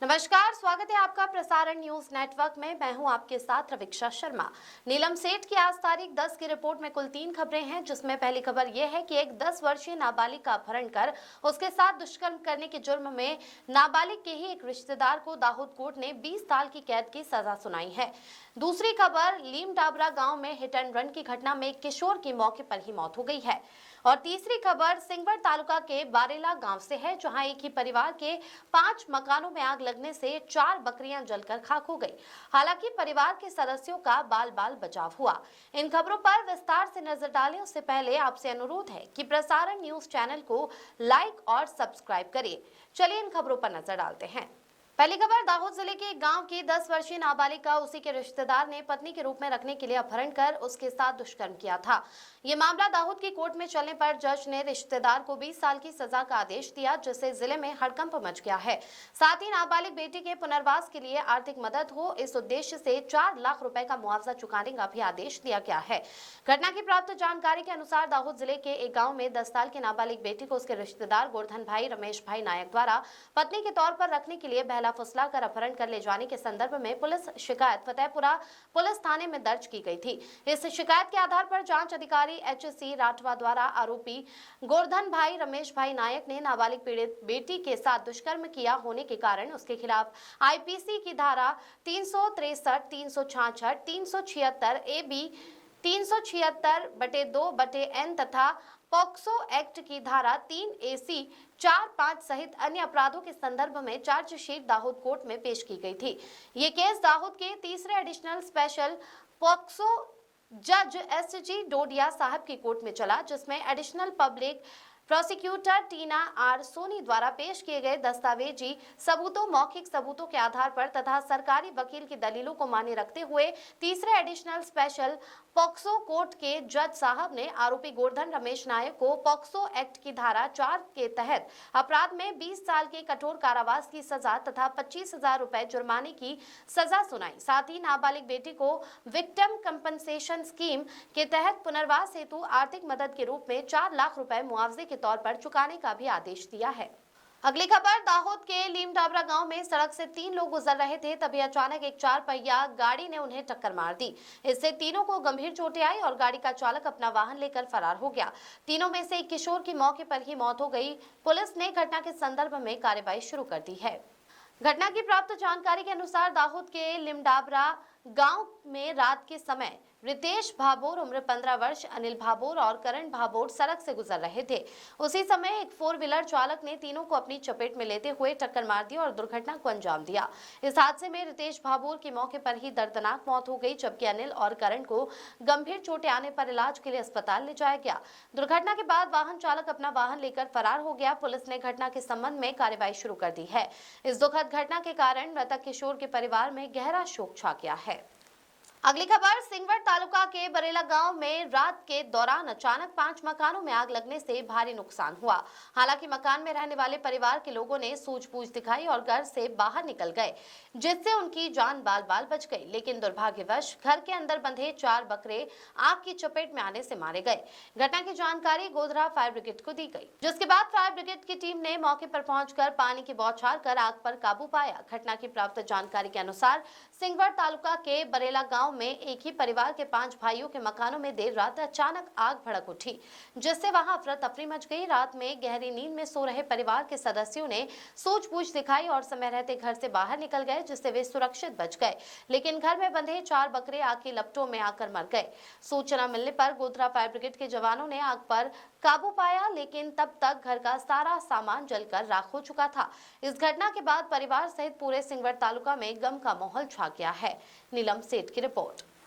नमस्कार, स्वागत है आपका प्रसारण न्यूज नेटवर्क में। मैं हूं आपके साथ रवीक्षा शर्मा। नीलम सेठ की आज तारीख 10 की रिपोर्ट में कुल 3 खबरें हैं, जिसमें पहली खबर यह है कि एक 10 वर्षीय नाबालिग का अपहरण कर उसके साथ दुष्कर्म करने के जुर्म में नाबालिग के ही एक रिश्तेदार को दाहोद कोर्ट ने 20 साल की कैद की सजा सुनाई है। दूसरी खबर, लीम डाबरा गांव में हिट एंड रन की घटना में एक किशोर की मौके पर ही मौत हो गई है। और तीसरी खबर सिंगवड़ तालुका के बारेला गांव से है, जहां एक ही परिवार के 5 मकानों में आग लगने से 4 बकरियां जलकर खाक हो गई। हालांकि परिवार के सदस्यों का बाल बाल बचाव हुआ। इन खबरों पर विस्तार से नजर डालें उससे पहले आपसे अनुरोध है कि प्रसारण न्यूज चैनल को लाइक और सब्सक्राइब करिए। चलिए इन खबरों पर नजर डालते हैं। पहली खबर, दाहोद जिले के एक गांव की 10 वर्षीय नाबालिग का उसी के रिश्तेदार ने पत्नी के रूप में रखने के लिए अपहरण कर उसके साथ दुष्कर्म किया था। ये मामला दाहोद की कोर्ट में चलने पर जज ने रिश्तेदार को 20 साल की सजा का आदेश दिया, जिससे जिले में हड़कंप मच गया है। साथ ही नाबालिग बेटी के पुनर्वास के लिए आर्थिक मदद हो, इस उद्देश्य से 4 लाख रुपए का मुआवजा चुकाने का भी आदेश दिया गया है। घटना की प्राप्त जानकारी के अनुसार दाहोद जिले के एक गाँव में 10 साल की नाबालिग बेटी को उसके रिश्तेदार गोवर्धन भाई रमेश भाई नायक द्वारा पत्नी के तौर पर रखने के लिए बहला फुसला कर अपहरण कर ले जाने के संदर्भ में पुलिस शिकायत फतेहपुरा पुलिस थाने में दर्ज की गई थी। इस शिकायत के आधार पर जांच अधिकारी एच.सी. राठवा द्वारा आरोपी गोवर्धन भाई रमेश भाई नायक ने नाबालिग पीड़ित बेटी के साथ दुष्कर्म किया होने के कारण उसके खिलाफ आईपीसी की धारा 363, 366, 376 AB, 376/2/N तथा पॉक्सो एक्ट की धारा 3AC, 4-5 सहित अन्य अपराधों के संदर्भ में चार्जशीट दाहोद कोर्ट में पेश की गई थी। ये केस दाहोद के तीसरे एडिशनल स्पेशल पॉक्सो जज एस.जी. डोडिया साहब की कोर्ट में चला, जिसमें additional public prosecutor Tina R Soni द्वारा पेश किए गए दस्तावेजी सबूतों, मौखिक सबूतों के आधार पर तथा सरकारी वकील की दलीलों को मान्य रखते हुए तीसरे एडिशनल स्पेशल पॉक्सो कोर्ट के जज साहब ने आरोपी गोवर्धन रमेश नायक को पॉक्सो एक्ट की धारा 4 के तहत अपराध में 20 साल के कठोर कारावास की सजा तथा 25,000 रुपए जुर्माने की सजा सुनाई। साथ ही नाबालिग बेटी को विक्टिम कंपनसेशन स्कीम के तहत पुनर्वास हेतु आर्थिक मदद के रूप में 4 लाख रुपए मुआवजे के तौर पर चुकाने का भी आदेश दिया है। अगली खबर, दाहोद के लीम डाबरा गांव में सड़क से 3 लोग गुजर रहे थे, तभी अचानक एक 4 पहिया गाड़ी ने उन्हें टक्कर मार दी। इससे तीनों को गंभीर चोटें आई और गाड़ी का चालक अपना वाहन लेकर फरार हो गया। तीनों में से एक किशोर की मौके पर ही मौत हो गई। पुलिस ने घटना के संदर्भ में कार्रवाई शुरू कर दी है। घटना की प्राप्त जानकारी के अनुसार दाहोद के लिमडाबरा गांव में रात के समय रितेश भाबोर उम्र 15 वर्ष, अनिल भाबोर और करण भाबोर सड़क से गुजर रहे थे। उसी समय एक 4 व्हीलर चालक ने तीनों को अपनी चपेट में लेते हुए टक्कर मार दी और दुर्घटना को अंजाम दिया। इस हादसे में रितेश भाबोर की मौके पर ही दर्दनाक मौत हो गई, जबकि अनिल और करण को गंभीर चोटें आने पर इलाज के लिए अस्पताल ले जाया गया। दुर्घटना के बाद वाहन चालक अपना वाहन लेकर फरार हो गया। पुलिस ने घटना के संबंध में कार्रवाई शुरू कर दी है। इस दुखद घटना के कारण मृतक किशोर के परिवार में गहरा शोक छा गया है। अगली खबर, सिंगवड़ तालुका के बरेला गांव में रात के दौरान अचानक 5 मकानों में आग लगने से भारी नुकसान हुआ। हालांकि मकान में रहने वाले परिवार के लोगों ने सूझबूझ दिखाई और घर से बाहर निकल गए, जिससे उनकी जान बाल बाल बच गई। लेकिन दुर्भाग्यवश घर के अंदर बंधे 4 बकरे आग की चपेट में आने से मारे गए। घटना की जानकारी गोधरा फायर ब्रिगेड को दी गई, जिसके बाद फायर ब्रिगेड की टीम ने मौके पर पहुंचकर पानी की बौछार कर आग पर काबू पाया। घटना की प्राप्त जानकारी के अनुसार सिंगवड़ तालुका के बरेला गांव में एक ही परिवार के 5 भाइयों के मकानों में देर रात अचानक आग भड़क उठी, जिससे वहां अफरा तफरी मच गई। रात में गहरी नींद में सो रहे परिवार के सदस्यों ने सूझबूझ दिखाई और समय रहते घर से बाहर निकल गए, जिससे वे सुरक्षित बच गए। लेकिन घर में बंधे 4 बकरे आग की लपटों में आकर मर गए। सूचना मिलने पर गोधरा फायर ब्रिगेड के जवानों ने आग पर काबू पाया, लेकिन तब तक घर का सारा सामान जलकर राख हो चुका था। इस घटना के बाद परिवार सहित पूरे सिंगवड़ तालुका में गम का माहौल छा गया है। नीलम सेठ की रिपोर्ट।